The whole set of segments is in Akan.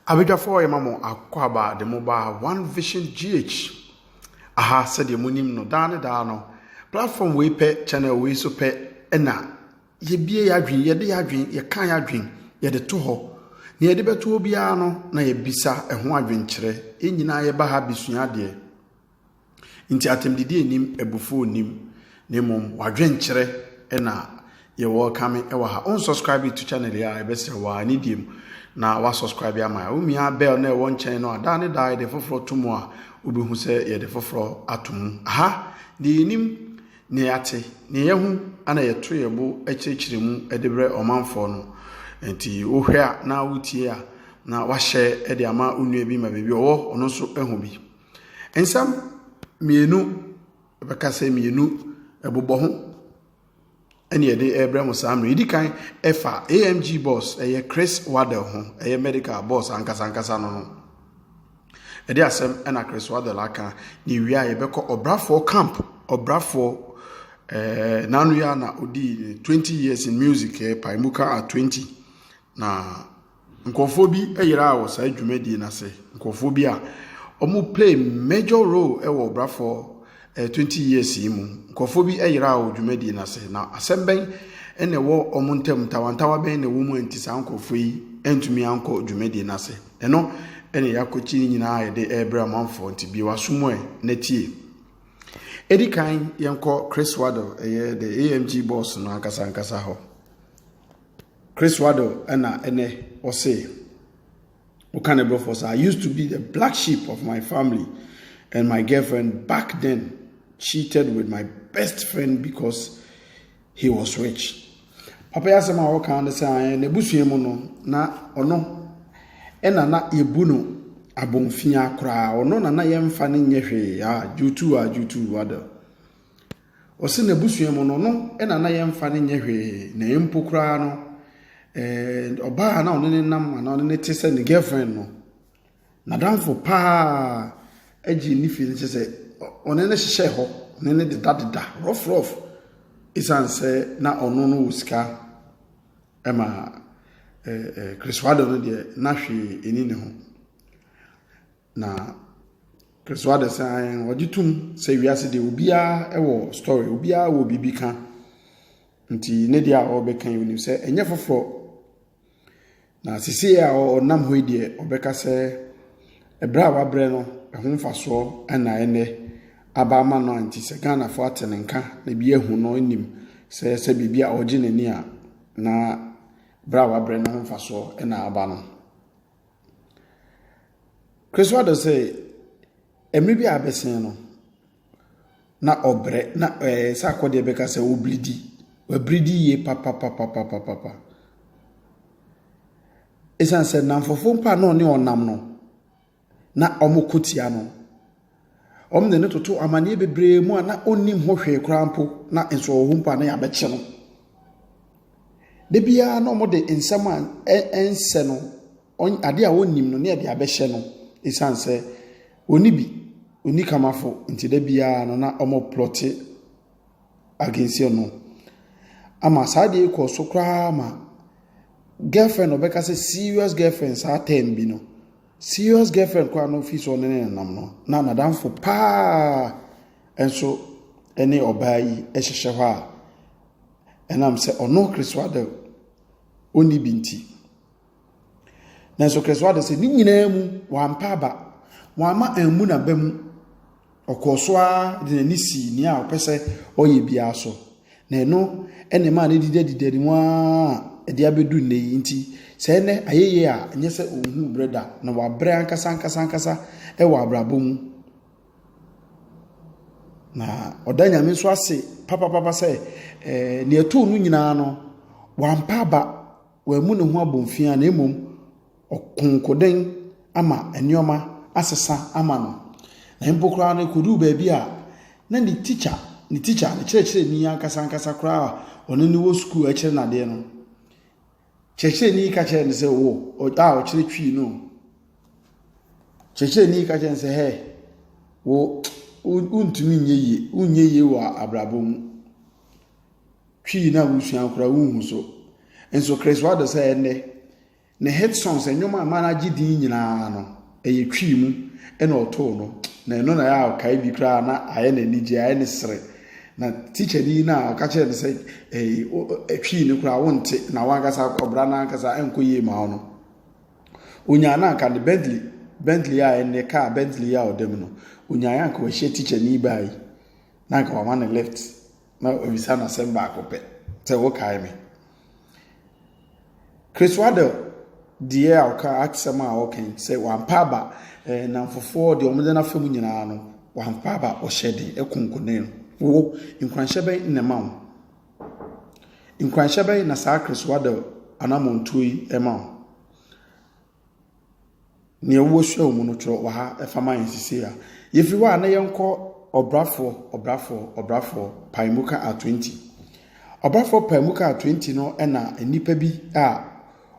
Abidjafo yemamo akwaba de mobile One Vision GH. Aha said the munim no dane no. Platform we pe channel we so pe ena. Ye bie yadwin ye de yadwin ye kan yadwin ye de to ho. Ne ye de beto obia no na ye bisa eho adwin kire. Enyina ye ba ha bisua de. Nti atemdidi enim ebufu onim. Ne mom wadwin kire ena ye welcome ewa ha. On subscribe to channel ya e bese wa ni dim. Na wa subscribe ya ma umia bell na won chen no ada ne dai de foforo tomo a obehu se ye de foforo atom aha de nim ne ate ne yehu ana ye to ye bo akirikiremu edebre omanfo no enti wo hwe a na wutie a na wa hye ede ama unu bi ma bebi owo ono so ehu bi ensam mienu beka se mienu ebobbo ho ene yede Abraham Samri idikan efa AMG boss eye Chris Waddell ho eye medical boss ankasa no ede asem ena Chris Waddell aka ni wi a yebekọ Obrafo camp Obrafo nanu ya na odi 20 years in music Paimuka at 20 na nkofo bi eyira awo sa adwumadi na se nkofo bi a omu play major role ewo Obrafo 20 years yimu nkofo bi eyira awo dwumadi na se na asemben ene wo omuntem tawantawa ben ne wo mu antisa nkofo yi entumi anko dwumadi na se eno ene yakochi nyina ayede Abraham amfo nti bi wasomo netie edikan yenko Chris Waddell the AMG boss no ankasa ho Chris Waddell ene o say Okanebro for I used to be the black sheep of my family, and my girlfriend back then cheated with my best friend because he was rich. Papa yasema o kan say na busuemu no na ono ena na ebuno abonfia akra ono na yemfa ne nyehwe ya jutu Waddell o se na busuemu no ena na yemfa ne nyehwe na empokra no oba na ono ne nam na ono ne tese ne girlfriend no na danfo pa agi ni fi ne se ono ne hye ho ne de dadeda rough isan se na ono no usika ema Chris Waddell no de na hwe eni ne ho na Chris Waddell say wajitum say wiase de obia ewo story obia wo bibika nti ne dia obeka yuni say enye foforo na sisi ya onam ho de obeka say ebra wa bre no ehun mfaso ana ene abama no anti se Ghana fo atenenka na bi ehu no nim se bibia oje nani a na bra wa bre no mfaso na aba no Chris Waddell say emri bi abesen no na obre na sa akode beka say obridi ye papa esan se na mfofo mpa no ne onam no na omokotia no omne ne toto amane bebre mu na onim ho hwe krampo na enso ho mpa na ya beche no de bia na omode ensam ense no ade a onim no ne de abehye no esan se oni kamafo nti de bia no na omo plotte against no ama sade ko so kra ma girlfriend obeka say serious girlfriend sa tem bi no serious girlfriend kwa no fi so ne nam no na madam fo pa enso ene obayi ehhehye ho a enam se ono Chris Waddell oni binti na so Chris Waddell se ni nyina mu wampa ba wama anmu na bam okoso a de ni si ni a opese oye bia so na eno ene ma ne didedi wa ede abedu ne nti se ne ayeye a nye se ohun brother na wa bre ankasa e wa abrabom na odanya me so ase papa se ne etu nu nyina no wampa ba wa mu ne ho abomfia na emom okonkoden ama enioma asesa ama no na mpokra na kodu ba bia na ni teacher ne kire ni ankasa kra ono ni wo school kire na de no kire ni ka kire ne se wo o kire twi no kire ni ka kire se he wo untumi nyeye wa abrabom twi na wo sua kra wo hu so enso Chris Waddell say ene ne hit songs enyoma amana gidi nyina no eye twi mu e na oto no na eno na ya kai bi kra na aye na nije aye ne sere na teacher ni na ka chere say twi ni kra wonte na wangasa obra na ankasa enkoye ma no onya na ka de Bentley ya ene ka Bentley ya odem no onya ya ka we share teacher ni bai na ka wa na left na obisa na sem ba akopɛ sɛ wo kai me Chris Waddell die a ɔka aksɛm a ɔken sɛ wampa ba na mfofoɔ de ɔmo de na fam nyinaa no wampa ba ɔhyɛ de ɛkonkone no wo nkranhyɛ bɛn nnema wo nkranhyɛ bɛn na saa Chris Waddell anamonto yi ɛma wo ne wo hwɛ wo no tro wa ha ɛfama yensisi a yefi wa na yɛnkɔ obrafo paimuka a 20 obrafo paimuka a 20 no ɛna nipa bi a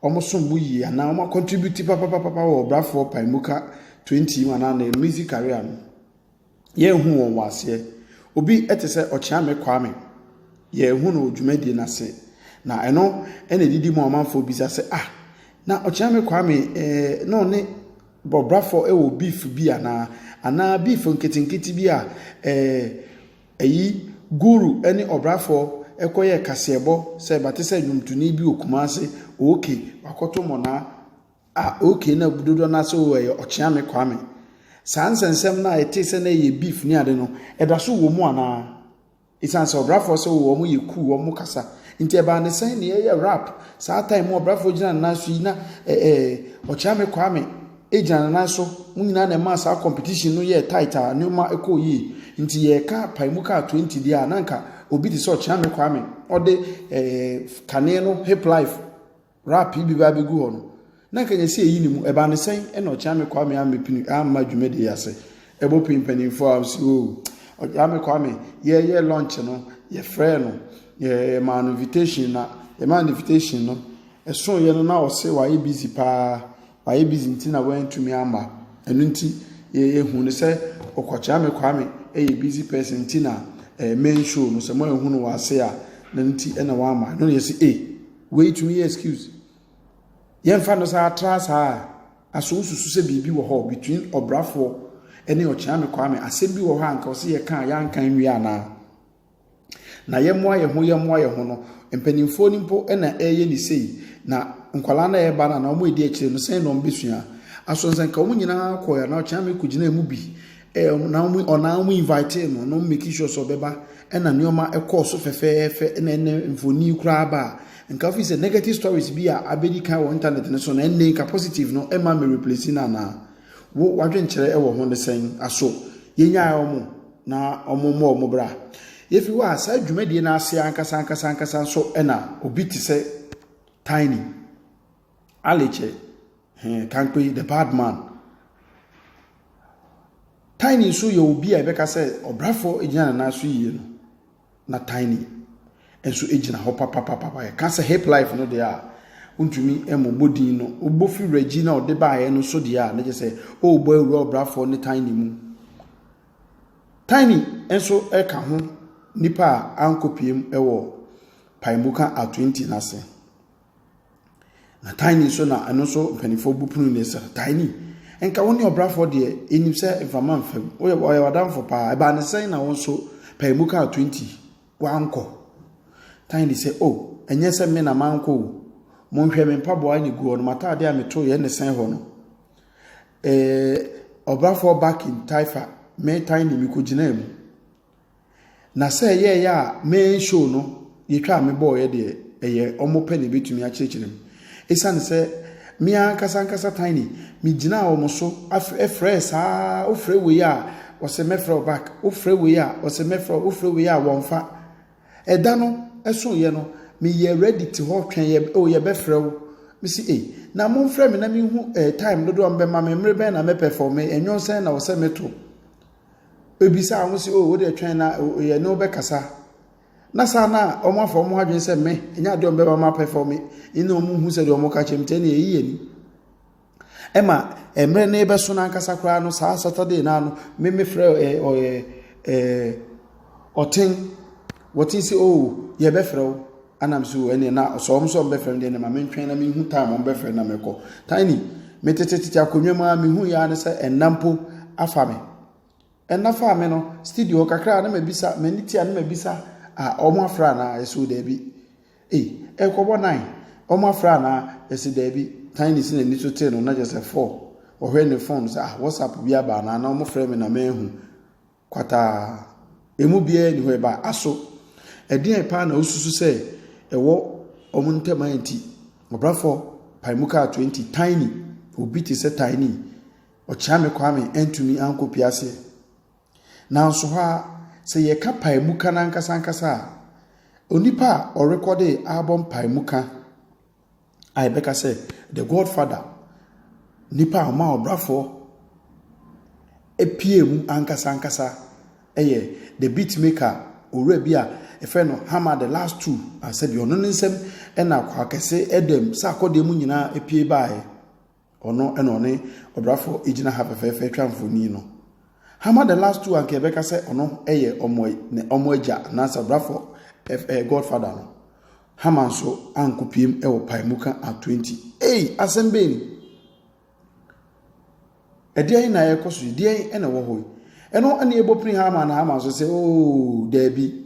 omosom bu yi ana omo contribute papa wo obrafo paimuka 20 mana na music career no ye hu won wase obi etese ochiame kwame ye hu no dwumadi na se na eno ena didi mo amanfo bi se na ochiame kwame no ne obrafo e wo beef bi ana beef nketinketi bi a eyi guru ene obrafo ekoye kasebo se batese dwumtuni bi okumase okay wakoto mona okay na budodo na so we ochiame kwame sansensem na etese na ye beef ni ade no edaso wo mu ana isanse obrafo so wo mu ye ku wo mu kasa nti eba ne sen ne ye rap sa time obrafo gina na so yi na ochiame kwame ejana na so munyina na ma sa competition no ye tight a ne ma ekoyi nti ye ka paimuka 20 dia nanka obi di so Ochiame Kwame ode kane no hip life rap bi ba begu ho no nanka nya se eyi ni mu eba ne sen e no Ochiame Kwame amepini amma dwumede yase ebo pimpanimfo am si Ochiame Kwame ye launch no ye frɛ no ye man invitation na ye man invitation no eso ye no na o se wa ye busy pa waye busy ntina wantumi ama enu nti ye hu ne se Ochiame Kwame ye busy person ntina main show no se mo hu no wase a na nti na wa ama no ye se wait to me excuse ye mfa no sa atras ha aso susu se bibi wo ho between obrafo ene Ochiame Kwame asem bi wo ho anka o se ye kan ya ankan wi ana na ye mo ye ho no empanimfo nimpo na eye ni sei na nkwala na ye ba na omo edi akire no sen no mbesua aso nsen ka omo nyina akoya na Ochiame kugina emu bi na omo invite no make sure so beba na neoma ekọ so fefefe na mfoni kura ba nka fi say negative stories bi a abedi kan on internet ne so na nka positive no ma me replace na wo wadwen kire wo ho ne sen aso yenya omo na omo bra yefi wa sa dwumadi na ase ankasa so na obi ti se Tiny Aleche kankwe the bad man Tiny so ye obi a beka se obrafo ejina na so yie no na Tiny enso ejina ho papa ka se hip life no de a untumi emobodi no obofi Regina ode ba ye no so de a na je se o boy ru obrafo ne Tiny mu Tiny enso eka ho nipa ankopiem ewo paimuka a 20 na se na Tiny so na ano so mpanifo bupunu ne se Tiny enka woni obrafo de enim se infama mfam oye wadamfo pa eba ne sen na won so paimuka 20 wanko Tiny se enye se me na manko mo nhwe me mpabo ani guo no mata ade a meto ye ne sen ho no obrafo back in Taifa me Tiny mi ko gina mu na se ye ya me show no ye twa me boy ye de eye omope ne betumi a chechire mu esan se mi ankasa Tiny mi gina wo so afre sa ofre we ya o se mefre back ofre we ya o se mefre ofre we ya wonfa eda no eso ye no mi ye ready to ho twen ye ye befre wo mi si na mo mfre me na mi hu time dodo am be ma me mre ben na me perform enyon sen na wo se meto ebisa wo si wo de twen na ye no be kasa na sana omo afa omo hadwen se me enya de ombe ma perform ina omo hu se de omo ka chemte na eyi ni ema emre na ebe so na nkasa kra no sa Saturday na no me frɛ oten wotin si ye be frɛ anam so ene na so omso be frem de na ma mentwen na me hu time on be frem na meko tiny metetete akonwa ma me hu ya ne se enampo afa me enafa me no studio kakra na mabisa manitia na mabisa omo afra na eso da bi ekobo 9 omo afra na esi da bi tiny sin ni so te no na just 4 ohwe ne phone sa WhatsApp bi aba na omo frame na me hu kwata emu bia ni ho ba aso edin pa na osusu se ewo omo ntamanti obrafo paimuka 20 tiny obi ti se tiny o chame kwame entumi anko piase na nso ha se ye ka paimuka na nkasa onipa o recorde album paimuka I beka say the Godfather nipa ma obrafo epiem ankasa eye the beat maker owura bia efe no Hammer the last two I said you no nsem e na kwa kese edem sa akode mu nyina epie bae ono eno ne obrafo ejina ha fefe twamfoni no Hammer the last two anke beka say ono eye omo agya na sa obrafo Godfather no Hammer so ankopiem e wo paimuka at 20 asembeni edian na yekoso edian ene wo hoy eno ane ebopri Hammer na Hammer so say debi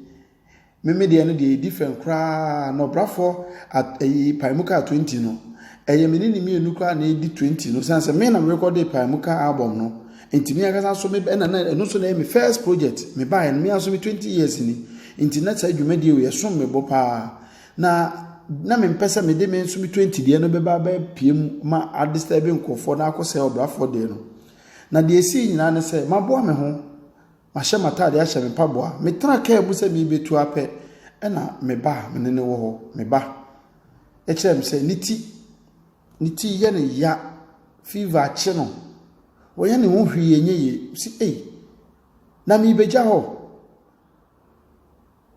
me de no de different kra no brafo at paimuka 20 no eye me ni mienu kra na edi 20 no sense me na record paimuka album no intimi akasa so me na no so na me first project me buy me aso me 20 years ni internet adwuma de we so me bopa na me mpesa me de me so me 20 de no be ba piem ma adisturb nkofo na akose obrafo de no na de esi nyina ne se maboa me ho mahye matade ahye me paboa me tra ka ebu se me betu ape na me ba me ne wo ho me ba e kire me se niti ye ne ya fever che no wo ye ne ho hwie nye si na me beja ho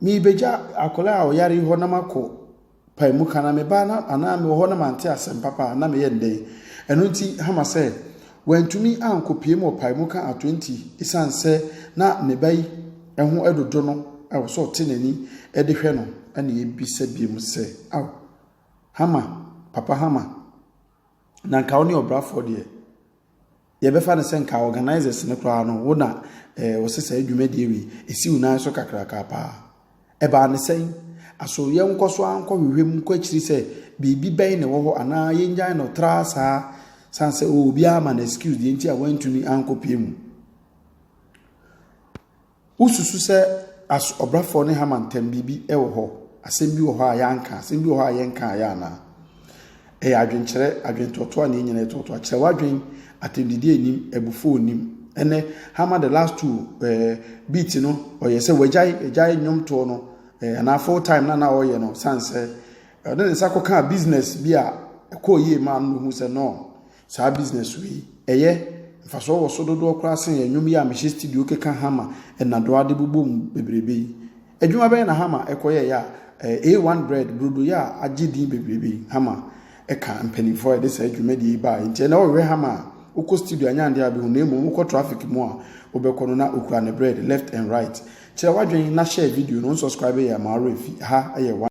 mi beja akola o yare ho na mako paimuka na me ba na ana me ho na mante asem papa na me ye ndey eno nti Hammer se wantumi ankopie mo paimuka a 20 isanse na ne bai eho edodo no e so tenani e de hwe no ana ye bisa biem se Hammer papa Hammer na nka oni obrafo de ye be fa ne se nka organizers ne kra no wo na wo se sa adwuma de wi esi una so kakraka pa eba ne sen aso ye nkoso anko hwehwem nko akiri se bibi ben ne wo ho ana ye njan no tra sa sanse obi ama na excuse de nti a wantumi anko piemu ususu se as obrafo ne Hammer ntem bibi e wo ho asem bi wo ho ayanka asem bi wo ho ayenka ya na adwenkyere adwentoto na nyina toto akere wadwen atendidi enim ebufo onim ene Hammer the last two beat no oyese wajai nyomto no na full time na oye no sanse den sakoka business bi a ekoye ma no hu se no sa business wi mfaso wo so dodo okra sen enwum ya meshi studio keka Hammer na do ade bubom bebrebe adwuma ben na Hammer ekoye ya A1 bread brodo ya agidi bebrebe Hammer eka mpani for this adwuma di ba nti na wo Hammer uko studio anyande abi hu na emu uko traffic mu a obekono na okura ne bread left and right kire wadwen na share video no subscribe ya ma refi ha aye